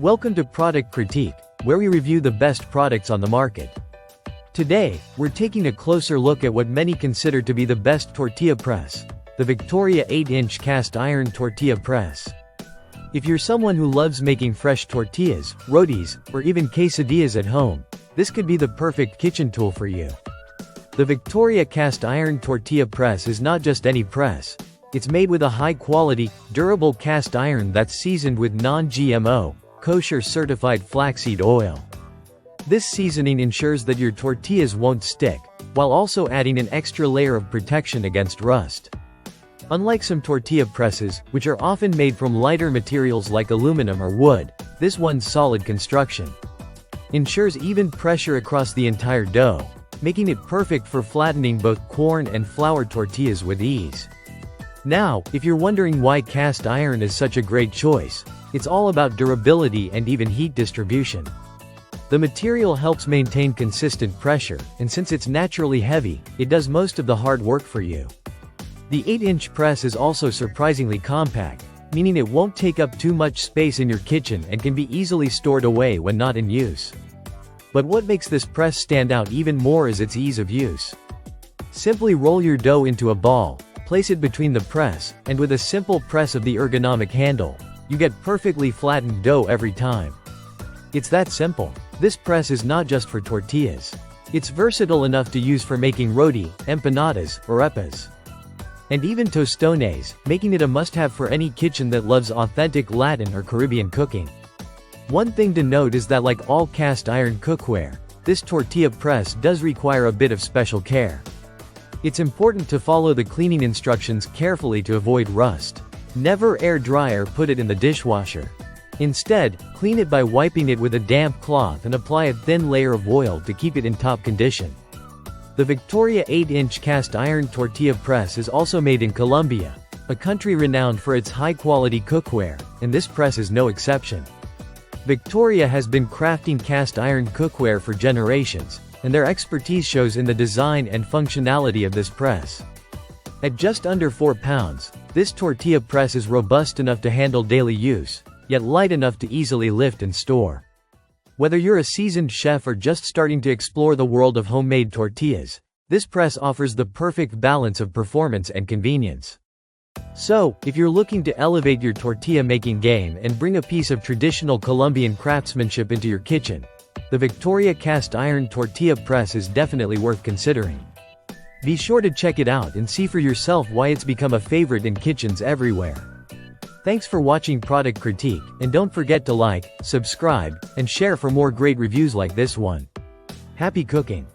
Welcome to Product Critique, where we review the best products on the market. Today, we're taking a closer look at what many consider to be the best tortilla press, the Victoria 8-inch cast iron tortilla press. If you're someone who loves making fresh tortillas, rotis, or even quesadillas at home, this could be the perfect kitchen tool for you. The Victoria cast iron tortilla press is not just any press. It's made with a high-quality, durable cast iron that's seasoned with non-GMO, kosher-certified flaxseed oil. This seasoning ensures that your tortillas won't stick, while also adding an extra layer of protection against rust. Unlike some tortilla presses, which are often made from lighter materials like aluminum or wood, this one's solid construction ensures even pressure across the entire dough, making it perfect for flattening both corn and flour tortillas with ease. Now, if you're wondering why cast iron is such a great choice, it's all about durability and even heat distribution. The material helps maintain consistent pressure, and since it's naturally heavy, it does most of the hard work for you. The 8-inch press is also surprisingly compact, meaning it won't take up too much space in your kitchen and can be easily stored away when not in use. But what makes this press stand out even more is its ease of use. Simply roll your dough into a ball, place it between the press, and with a simple press of the ergonomic handle, you get perfectly flattened dough every time. It's that simple. This press is not just for tortillas. It's versatile enough to use for making roti, empanadas, arepas, and even tostones, making it a must-have for any kitchen that loves authentic Latin or Caribbean cooking. One thing to note is that like all cast iron cookware, this tortilla press does require a bit of special care. It's important to follow the cleaning instructions carefully to avoid rust. Never air dry or put it in the dishwasher. Instead, clean it by wiping it with a damp cloth and apply a thin layer of oil to keep it in top condition. The Victoria 8-inch cast iron tortilla press is also made in Colombia, a country renowned for its high-quality cookware, and this press is no exception. Victoria has been crafting cast iron cookware for generations, and their expertise shows in the design and functionality of this press. At just under 4 pounds, this tortilla press is robust enough to handle daily use, yet light enough to easily lift and store. Whether you're a seasoned chef or just starting to explore the world of homemade tortillas, this press offers the perfect balance of performance and convenience. So, if you're looking to elevate your tortilla making game and bring a piece of traditional Colombian craftsmanship into your kitchen, the Victoria cast iron tortilla press is definitely worth considering. Be sure to check it out and see for yourself why it's become a favorite in kitchens everywhere. Thanks for watching Product Critique, and don't forget to like, subscribe, and share for more great reviews like this one. Happy cooking!